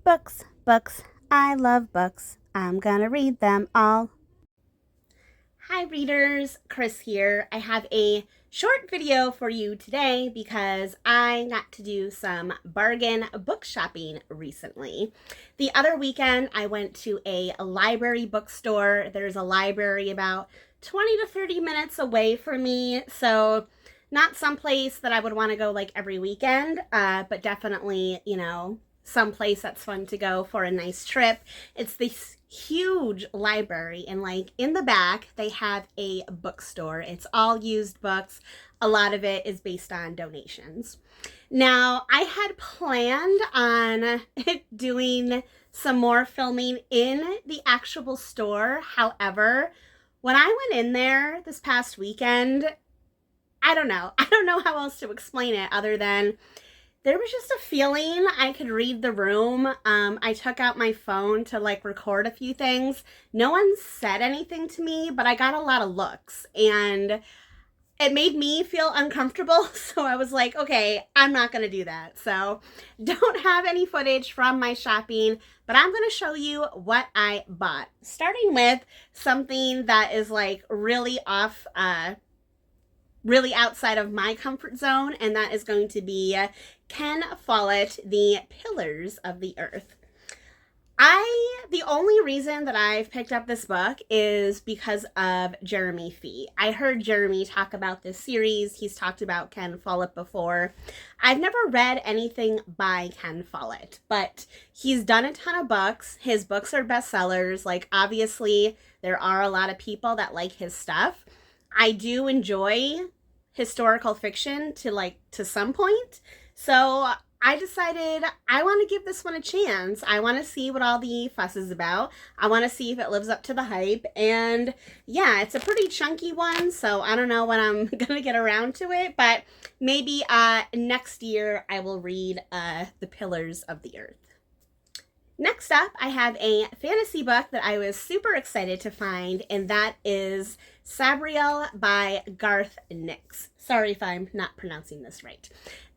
Books, books, I love books. I'm gonna read them all. Hi readers, Chris here. I have a short video for you today because I got to do some bargain book shopping recently. The other weekend I went to a library bookstore. There's a library about 20 to 30 minutes away from me, so not someplace that I would want to go like every weekend, but definitely, someplace that's fun to go for a nice trip. It's this huge library, and like in the back they have a bookstore. It's all used books. A lot of it is based on donations. Now, I had planned on doing some more filming in the actual store. However, when I went in there this past weekend, I don't know how else to explain it other than there was just a feeling I could read the room. I took out my phone to record a few things. No one said anything to me, but I got a lot of looks and it made me feel uncomfortable. So I was like, okay, I'm not going to do that. So don't have any footage from my shopping, but I'm going to show you what I bought. Starting with something that is really really outside of my comfort zone, and that is going to be Ken Follett, The Pillars of the Earth. The only reason that I've picked up this book is because of Jeremy Fee. I heard Jeremy talk about this series. He's talked about Ken Follett before. I've never read anything by Ken Follett, but he's done a ton of books. His books are bestsellers. Obviously, there are a lot of people that like his stuff. I do enjoy historical fiction to some point. So I decided I want to give this one a chance. I want to see what all the fuss is about. I want to see if it lives up to the hype. And yeah, it's a pretty chunky one, so I don't know when I'm going to get around to it, but maybe next year I will read The Pillars of the Earth. Next up, I have a fantasy book that I was super excited to find, and that is Sabriel by Garth Nix. Sorry if I'm not pronouncing this right.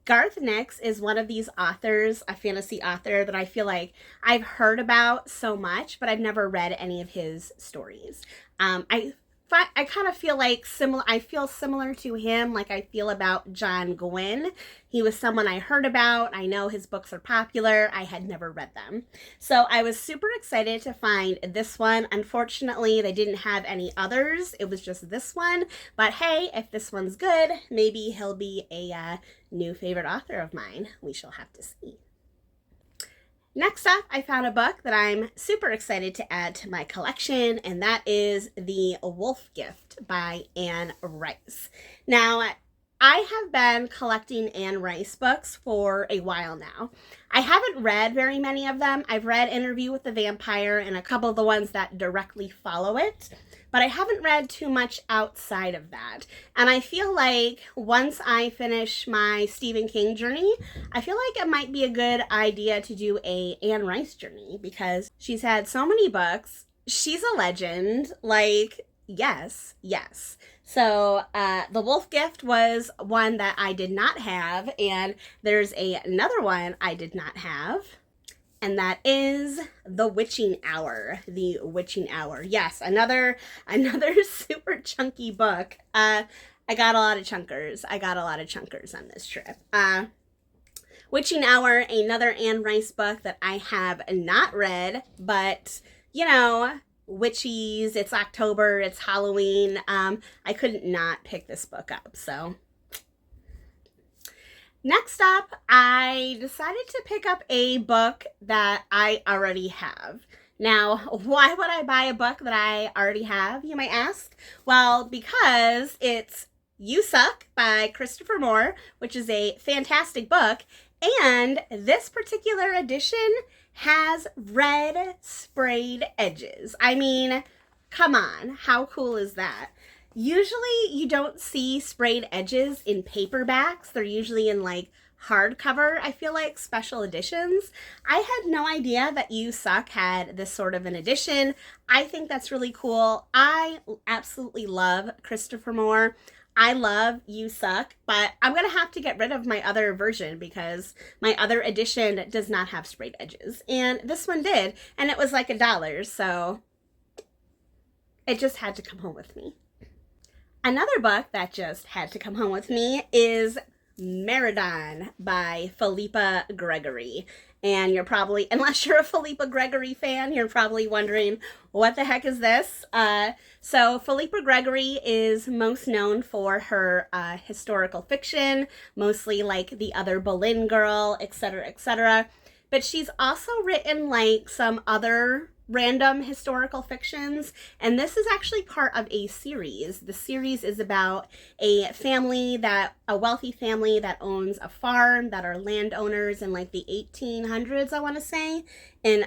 Garth Nix is one of these authors, a fantasy author, that I feel like I've heard about so much, but I've never read any of his stories. I kind of feel similar to him, like I feel about John Gwynne. He was someone I heard about. I know his books are popular. I had never read them. So I was super excited to find this one. Unfortunately, they didn't have any others. It was just this one. But hey, if this one's good, maybe he'll be a new favorite author of mine. We shall have to see. Next up, I found a book that I'm super excited to add to my collection, and that is The Wolf Gift by Anne Rice. Now, I have been collecting Anne Rice books for a while now. I haven't read very many of them. I've read Interview with the Vampire and a couple of the ones that directly follow it, but I haven't read too much outside of that. And I feel like once I finish my Stephen King journey, I feel like it might be a good idea to do a Anne Rice journey because she's had so many books. She's a legend. Yes. So The Wolf Gift was one that I did not have, and there's another one I did not have, and that is The Witching Hour. The Witching Hour. Yes, another super chunky book. I got a lot of chunkers. On this trip. Witching Hour, another Anne Rice book that I have not read, but witchies, it's October, it's Halloween. I couldn't not pick this book up, so. Next up, I decided to pick up a book that I already have. Now, why would I buy a book that I already have, you might ask? Well, because it's You Suck by Christopher Moore, which is a fantastic book, and this particular edition has red sprayed edges. I mean, come on, how cool is that? Usually you don't see sprayed edges in paperbacks. They're usually in hardcover, I feel like, special editions. I had no idea that You Suck had this sort of an edition. I think that's really cool. I absolutely love Christopher Moore. I love You Suck, but I'm going to have to get rid of my other version because my other edition does not have sprayed edges. And this one did, and it was like $1, so it just had to come home with me. Another book that just had to come home with me is Maradon by Philippa Gregory. And you're probably, unless you're a Philippa Gregory fan, you're probably wondering, what the heck is this? So Philippa Gregory is most known for her historical fiction, mostly like The Other Boleyn Girl, etc., etc. But she's also written like some other random historical fictions, and this is actually part of a series. The series is about a wealthy family that owns a farm, that are landowners in like the 1800s, I want to say, in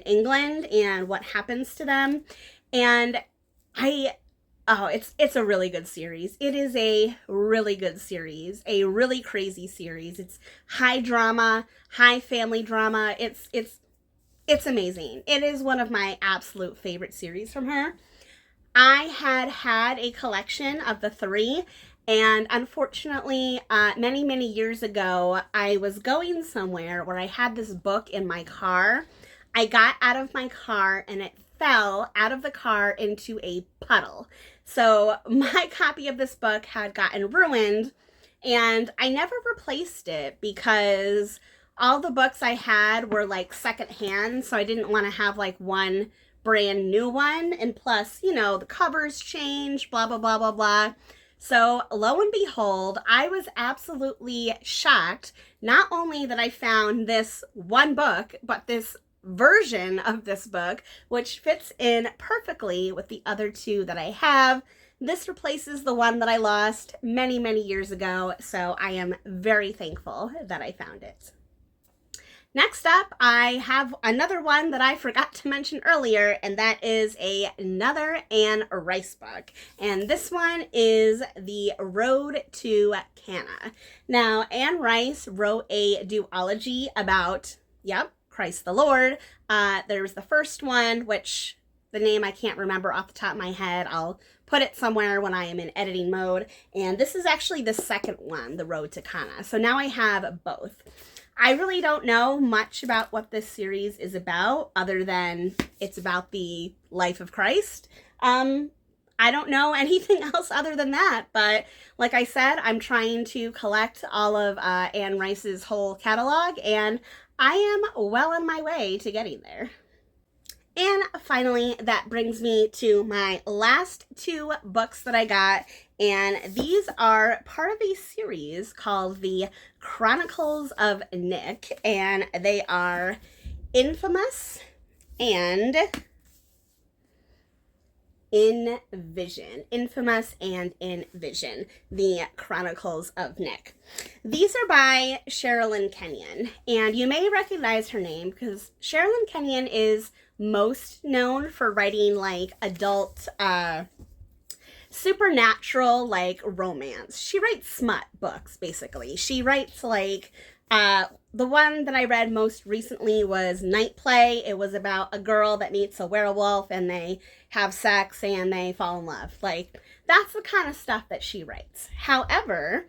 England, and what happens to them. And it's a really good series. It is a really good series, a really crazy series. It's high drama, high family drama. It's amazing. It is one of my absolute favorite series from her. I had a collection of the 3, and unfortunately, many, many years ago, I was going somewhere where I had this book in my car. I got out of my car and it fell out of the car into a puddle. So my copy of this book had gotten ruined, and I never replaced it because all the books I had were like secondhand, so I didn't want to have like one brand new one. And plus, you know, the covers change, blah, blah, blah, blah, blah. So lo and behold, I was absolutely shocked. Not only that I found this one book, but this version of this book, which fits in perfectly with the other 2 that I have. This replaces the one that I lost many, many years ago, so I am very thankful that I found it. Next up, I have another one that I forgot to mention earlier, and that is another Anne Rice book. And this one is The Road to Cana. Now, Anne Rice wrote a duology about, Christ the Lord. There's the first one, which the name I can't remember off the top of my head. I'll put it somewhere when I am in editing mode. And this is actually the second one, The Road to Cana. So now I have both. I really don't know much about what this series is about, other than it's about the life of Christ. I don't know anything else other than that, but like I said, I'm trying to collect all of Anne Rice's whole catalog, and I am well on my way to getting there. And finally, that brings me to my last 2 books that I got, and these are part of a series called the Chronicles of Nick, and they are Infamous and In Vision. Infamous and In Vision, the Chronicles of Nick. These are by Sherilyn Kenyon, and you may recognize her name because Sherilyn Kenyon is most known for writing like adult supernatural like romance. She writes smut books, basically. She writes like the one that I read most recently was Night Play. It was about a girl that meets a werewolf and they have sex and they fall in love. Like, that's the kind of stuff that she writes. However,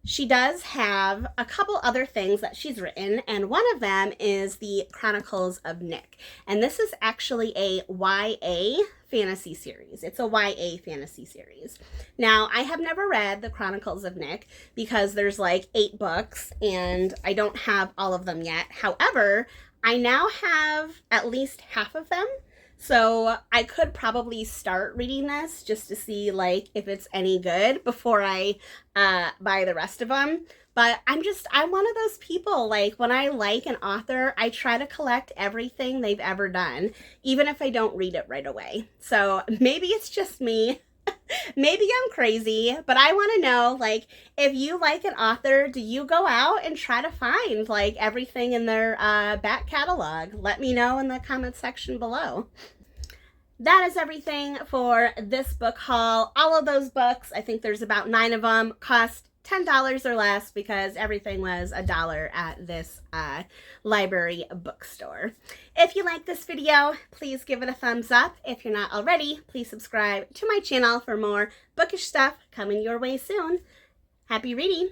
she does have a couple other things that she's written, and one of them is the Chronicles of Nick. And this is actually a YA fantasy series. It's a YA fantasy series. Now, I have never read the Chronicles of Nick because there's like 8 books and I don't have all of them yet. However, I now have at least half of them. So I could probably start reading this just to see like if it's any good before I buy the rest of them. But I'm one of those people, like when I like an author, I try to collect everything they've ever done, even if I don't read it right away. So maybe it's just me. Maybe I'm crazy, but I want to know, like, if you like an author, do you go out and try to find like everything in their back catalog? Let me know in the comment section below. That is everything for this book haul. All of those books, I think there's about 9 of them, cost $10 or less because everything was $1 at this library bookstore. If you like this video, please give it a thumbs up. If you're not already, please subscribe to my channel for more bookish stuff coming your way soon. Happy reading!